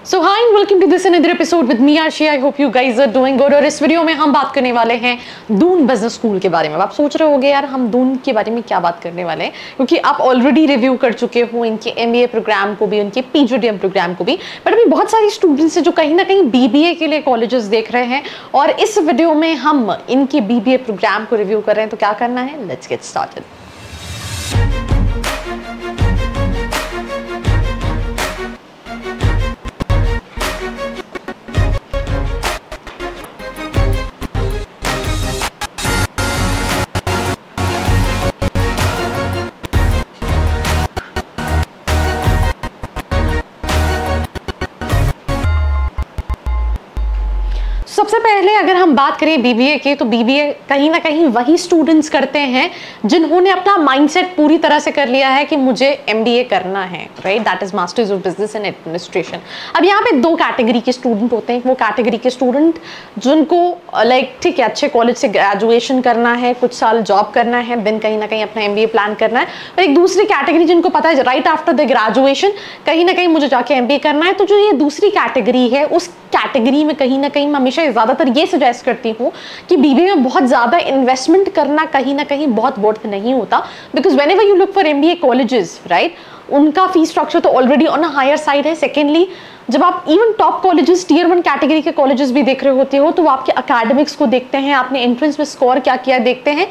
So hi and welcome to this another episode with me Ashi. I hope you guys are doing good. और इस video में हम बात करने वाले हैं दून बिजनेस स्कूल के बारे में। आप सोच रहे होंगे यार हम दून के बारे में क्या बात करने वाले हैं, क्योंकि आप ऑलरेडी रिव्यू कर चुके हो इनके एमबीए प्रोग्राम को भी, उनके पीजीडीएम प्रोग्राम को भी। बट अभी बहुत सारे स्टूडेंट्स हैं जो कहीं ना कहीं बीबीए के लिए कॉलेजेस देख रहे हैं, और इस वीडियो में हम इनके बीबीए प्रोग्राम को रिव्यू कर रहे हैं। तो क्या करना है, लेट्स गेट स्टार्टेड। सबसे पहले अगर हम बात करें बीबीए की, तो बीबीए कहीं ना कहीं वही स्टूडेंट्स करते हैं जिन्होंने अपना माइंडसेट पूरी तरह से कर लिया है कि मुझे एमबीए करना है, right. That is masters of business and administration. अब यहाँ पे दो कैटेगरी के स्टूडेंट होते हैं। वो कैटेगरी के स्टूडेंट जिनको लाइक ठीक है अच्छे कॉलेज से ग्रेजुएशन करना है, कुछ साल जॉब करना है, देन कहीं ना कहीं अपना एमबीए प्लान करना है। और एक दूसरी कैटेगरी जिनको पता है राइट आफ्टर द ग्रेजुएशन कहीं ना कहीं मुझे जाके एमबीए करना है। तो जो ये दूसरी कैटेगरी है, उस कैटेगरी में कहीं ना कहीं मैं हमेशा ज़्यादातर ये सजेस्ट करती हूँ कि बीबीए में बहुत ज़्यादा इन्वेस्टमेंट करना कहीं ना कहीं बहुत वर्थ नहीं होता। Because whenever you look for MBA colleges, right, उनका फीस स्ट्रक्चर तो already on a higher side है। सेकेंडली, जब आप even top colleges, tier 1 category के कॉलेजेस भी देख रहे होते हो, तो वो आपके अकेडमिक्स को देखते हैं, आपने एंट्रेंस में स्कोर क्या किया देखते हैं।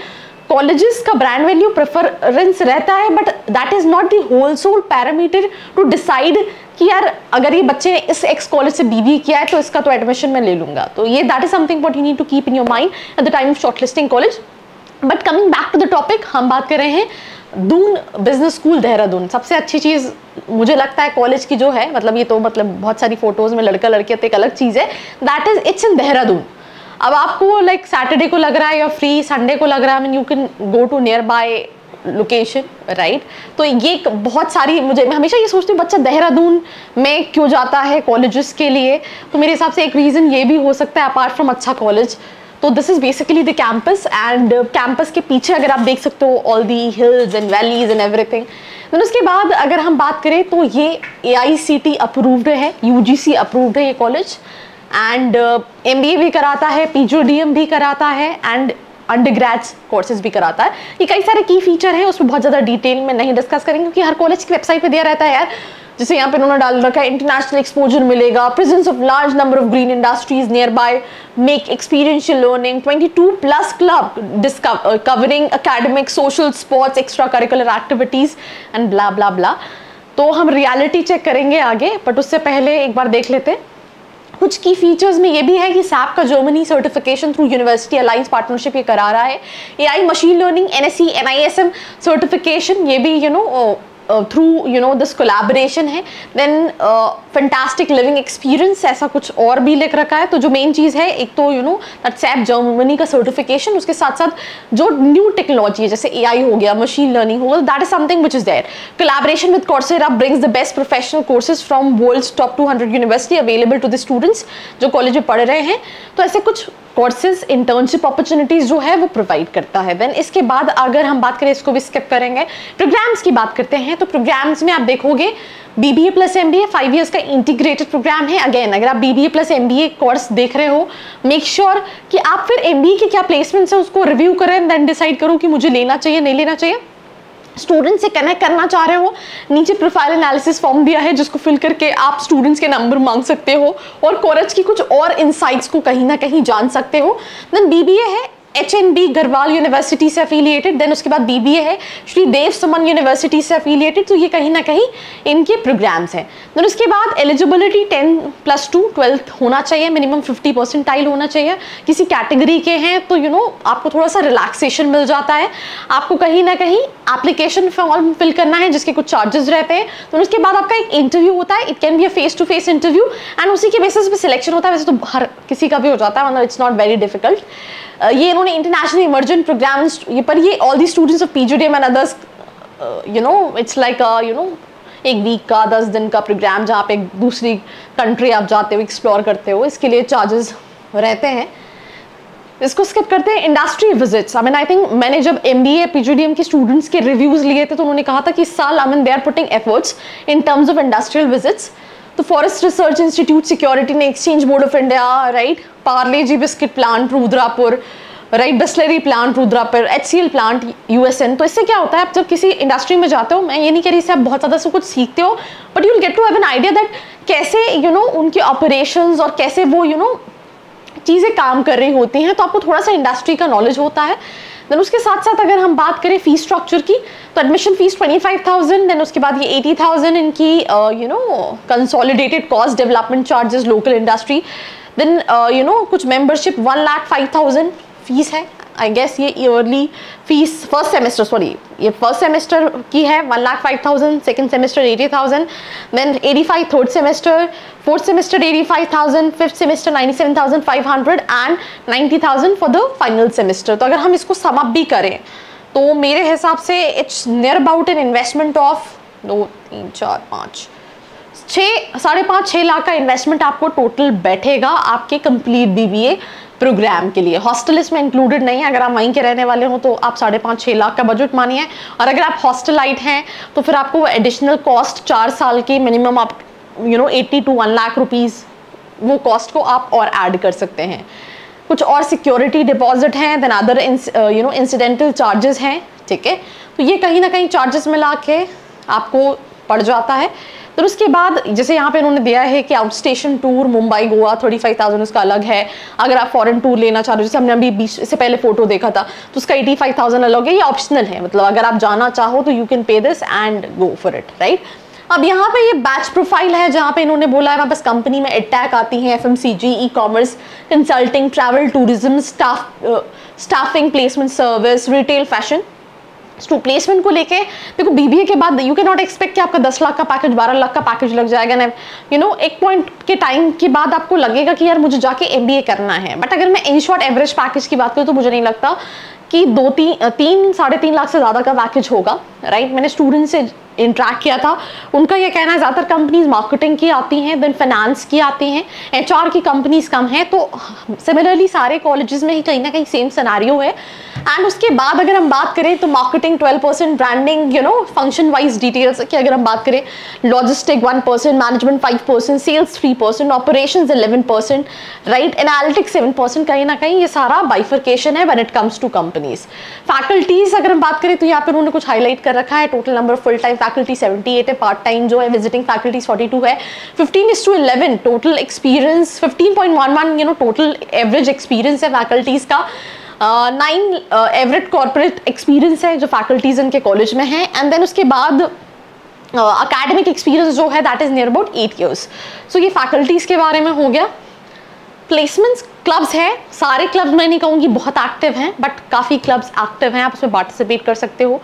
कॉलेजेस का ब्रांड वैल्यू प्रेफरेंस रहता है, but that is not the whole sole parameter to decide कि यार अगर ये बच्चे ने इस एक्स कॉलेज से बीबीए किया है तो इसका तो एडमिशन मैं ले लूंगा। तो ये that is something what you need to keep in your mind at the time of shortlisting college. But coming back to the topic, हम बात कर रहे हैं दून बिजनेस स्कूल देहरादून। सबसे अच्छी चीज़ मुझे लगता है कॉलेज की जो है, मतलब ये तो मतलब बहुत सारी फोटोज में लड़का लड़की तो एक अलग चीज़ है, that is it's in Dehradun. अब आपको लाइक सैटरडे को लग रहा है या फ्री, संडे को लग रहा है, you can go to nearby location, right. तो ये बहुत सारी, मैं हमेशा ये सोचती हूँ बच्चा देहरादून में क्यों जाता है कॉलेजेस के लिए। तो मेरे हिसाब से एक रीज़न ये भी हो सकता है अपार्ट फ्रॉम अच्छा कॉलेज। तो this is basically the campus, and campus के पीछे अगर आप देख सकते हो all the hills and valleys and everything. Then उसके बाद अगर हम बात करें तो ये AICTE अप्रूव्ड है, UGC अप्रूव्ड है ये कॉलेज, एंड MBA भी कराता है, PGDM भी कराता है, एंड अंडरग्रेड्स कोर्सेज भी कराता है। ये कई सारे की फीचर हैं, उसमें बहुत ज़्यादा डिटेल में नहीं डिस्कस करेंगे क्योंकि हर कॉलेज की वेबसाइट पे दिया रहता है यार। जैसे यहाँ पे उन्होंने डाल रखा है इंटरनेशनल एक्सपोजर मिलेगा, presence of large number of green industries nearby, make experiential learning, 22+ club covering academic, social, sports, extra curricular activities and bla bla bla. तो हम रियलिटी चेक करेंगे आगे, बट उससे पहले एक बार देख लेते हैं कुछ की फीचर्स में। ये भी है कि SAP का Germany certification through university alliance partnership ये करा रहा है। AI machine learning NSE NISM certification ये भी थ्रू दिस कोलैबोरेशन है। देन फैंटास्टिक लिविंग एक्सपीरियंस ऐसा कुछ और भी लिख रखा है। तो जो मेन चीज़ है, एक तो दैट SAP जर्मनी का सर्टिफिकेशन, उसके साथ साथ जो न्यू टेक्नोलॉजी है जैसे AI हो गया, मशीन लर्निंग हो गया, that is something which is there. Collaboration with Coursera brings the best professional courses from world's top 200 university available to the students जो कॉलेज में पढ़ रहे हैं। तो ऐसे कुछ कोर्सेज, इंटर्नशिप अपॉर्चुनिटीज जो है वो प्रोवाइड करता है। देन इसके बाद अगर हम बात करें, इसको भी स्किप करेंगे, प्रोग्राम्स की बात करते हैं। तो प्रोग्राम्स में आप देखोगे BBA प्लस MBA 5 ईयर्स का इंटीग्रेटेड प्रोग्राम है। अगेन अगर आप BBA प्लस MBA कोर्स देख रहे हो, मेक श्योर कि आप फिर MBA के क्या प्लेसमेंट्स है उसको रिव्यू करें, देन डिसाइड करो कि मुझे लेना चाहिए नहीं लेना चाहिए। स्टूडेंट से कनेक्ट करना चाह रहे हो, नीचे प्रोफाइल एनालिसिस फॉर्म दिया है जिसको फिल करके आप स्टूडेंट्स के नंबर मांग सकते हो और कॉलेज की कुछ और इनसाइट्स को कहीं ना कहीं जान सकते हो। देन BBA है HNB गढ़वाल यूनिवर्सिटी से एफिलिएटेड। देन उसके बाद BBA है श्री देव सुमन यूनिवर्सिटी से एफिलिएटेड। तो ये कहीं ना कहीं इनके प्रोग्राम्स हैं। देन उसके बाद एलिजिबिलिटी 10+2 12th होना चाहिए, मिनिमम 50 परसेंटाइल होना चाहिए। किसी कैटेगरी के हैं तो आपको थोड़ा सा रिलैक्सेशन मिल जाता है। आपको कहीं ना कहीं एप्लीकेशन फॉर्म फिल करना है जिसके कुछ चार्जेस रहते हैं। तो उसके बाद आपका एक इंटरव्यू होता है, it can be a face to face interview, and उसी के बेसिस पे सिलेक्शन होता है। वैसे तो हर किसी का भी हो जाता है, मतलब इट्स नॉट वेरी डिफिकल्ट। ये इन्होंने इंटरनेशनल इमर्जेंट प्रोग्राम्स ये पर ये all the students of PGDM and others it's like एक वीक का 10 दिन का प्रोग्राम जहाँ पे दूसरी कंट्री आप जाते हो, एक्सप्लोर करते हो, इसके लिए चार्जेस रहते हैं। इसको स्किप करते हैं। इंडस्ट्री विजिट्स, आई थिंक मैंने जब MBA PGDM के स्टूडेंट्स के रिव्यूज लिए थे तो उन्होंने कहा था कि इस साल they are putting efforts in terms of industrial visits. तो forest research institute, security and exchange board of India, right, Parle G biscuit plant Rudrapur, right, Bisleri plant Rudrapur, HCL plant USN। तो इससे क्या होता है, आप जब किसी इंडस्ट्री में जाते हो, मैं ये नहीं कह रही इससे आप बहुत ज़्यादा से कुछ सीखते हो, but you will get to have an idea that कैसे उनके ऑपरेशंस और कैसे वो चीज़ें काम कर रही होती हैं, तो आपको थोड़ा सा इंडस्ट्री का नॉलेज होता है। देन उसके साथ साथ अगर हम बात करें फीस स्ट्रक्चर की, तो एडमिशन फीस 25,000, देन उसके बाद ये 80,000 इनकी consolidated cost development charges local industry, then कुछ मेंबरशिप 1,05,000 फीस है। आई गेस ये ईयरली फीस फर्स्ट सेमेस्टर की है 1,05,000, second semester 80,000, then 85 third semester, fourth semester 85,000, fifth semester 97,500 and 90,000 for the final semester. तो अगर हम इसको सम अप भी करें तो मेरे हिसाब से it's near about an investment of 2, 3, 4, 5, 6.5 lakh का इन्वेस्टमेंट आपको टोटल बैठेगा आपके कंप्लीट BBA प्रोग्राम के लिए। हॉस्टल इसमें इंक्लूडेड नहीं है, अगर आप वहीं के रहने वाले हो तो आप 5.5-6 लाख का बजट मानिए, और अगर आप हॉस्टलाइट हैं तो फिर आपको एडिशनल कॉस्ट 4 साल की मिनिमम आप 80 to 1 लाख रुपीज़ वो कॉस्ट को आप और ऐड कर सकते हैं। कुछ और सिक्योरिटी डिपॉजिट हैं, देन अदर इंसिडेंटल चार्जेस हैं, ठीक है। तो ये कहीं ना कहीं चार्जेस मिला के आपको पड़ जाता है। तो उसके बाद जैसे यहाँ पे इन्होंने दिया है कि out station tour Mumbai Goa 35,000 उसका अलग है। अगर आप फॉरेन टूर लेना चाह रहे हो, जैसे हमने अभी 20 से पहले फोटो देखा था, तो उसका 85,000 अलग है। ये ऑप्शनल है, मतलब अगर आप जाना चाहो तो you can pay this and go for it, right. अब यहाँ पे ये बैच प्रोफाइल है जहाँ पे इन्होंने बोला है वहाँ बस कंपनी में एडटैक आती हैं, FMCG, ecommerce, consulting, travel, tourism, staffing, placement service, retail, fashion. तो प्लेसमेंट को लेके देखो BBA के बाद यू कैन नॉट एक्सपेक्ट कि आपका 10 लाख का पैकेज 12 लाख का पैकेज लग जाएगा ना। एक पॉइंट के टाइम के बाद आपको लगेगा कि यार मुझे जाके MBA करना है। बट अगर मैं इन शॉर्ट एवरेज पैकेज की बात करूँ तो मुझे नहीं लगता कि 3-3.5 लाख से ज़्यादा का पैकेज होगा, राइट। मैंने स्टूडेंट से इंटरेक्ट किया था, उनका ये कहना है ज़्यादातर कंपनीज मार्केटिंग की आती हैं, देन फाइनेंस की आती हैं, HR की कंपनीज कम हैं। तो सिमिलरली सारे कॉलेजेस में ही कहीं ना कहीं सेम सिनेरियो है। एंड उसके बाद अगर हम बात करें तो marketing 12%, branding function wise details की अगर हम बात करें, logistic 1%, management 5%, sales 3%, operations 11%, right, analytics 7%। कहीं ना कहीं ये सारा बाइफर्केशन है when it comes to companies. Faculties अगर हम बात करें तो यहाँ पर उन्होंने कुछ हाईलाइट कर रखा है। Total number of full time faculty 78 है, पार्ट टाइम जो है विजिटिंग फैकल्टीज 42 है, 15:11 total experience, 15.11 total average experience है फैकल्टीज का, 9 एवरेज कॉर्पोरेट एक्सपीरियंस है जो फैकल्टीज इनके कॉलेज में है। एंड देन उसके बाद अकेडमिक एक्सपीरियंस जो है that is near about 8 years। सो ये फैकल्टीज के बारे में हो गया। प्लेसमेंट्स क्लब्स है, सारे क्लब्स मैं नहीं कहूँगी बहुत एक्टिव हैं, बट काफ़ी क्लब्स एक्टिव हैं, आप उसमें पार्टिसिपेट कर सकते हो,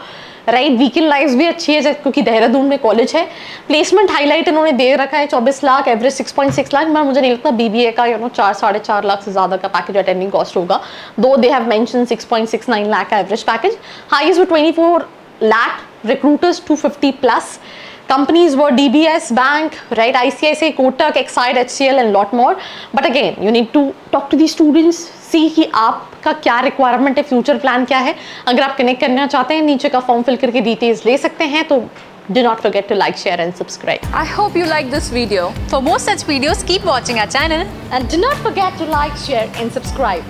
राइट। वीकेंड लाइफ भी अच्छी है क्योंकि देहरादून में कॉलेज है। प्लेसमेंट हाईलाइट इन्होंने दे रखा है 24 लाख, एवरेज 6.6 लाख। मैं मुझे नहीं लगता BBA का 4-4.5 लाख से ज़्यादा का पैकेज अटेंडिंग कॉस्ट होगा, दो दे हैव मेंशन 6.69 लाख का एवरेज पैकेज। हाईएस्ट वो 24 lakh, recruiters 250+। Companies were DBS Bank, right, ICICI, Kotak, Exide, HCL and lot more. But again, you need to talk to the students, see कि आपका क्या requirement है, future plan क्या है। अगर आप कनेक्ट करना चाहते हैं नीचे का फॉर्म फिल करके डिटेल्स ले सकते हैं। तो do not forget to like, share and subscribe. I hope you like this video. For more such videos, keep watching our channel. And do not forget to like, share and subscribe.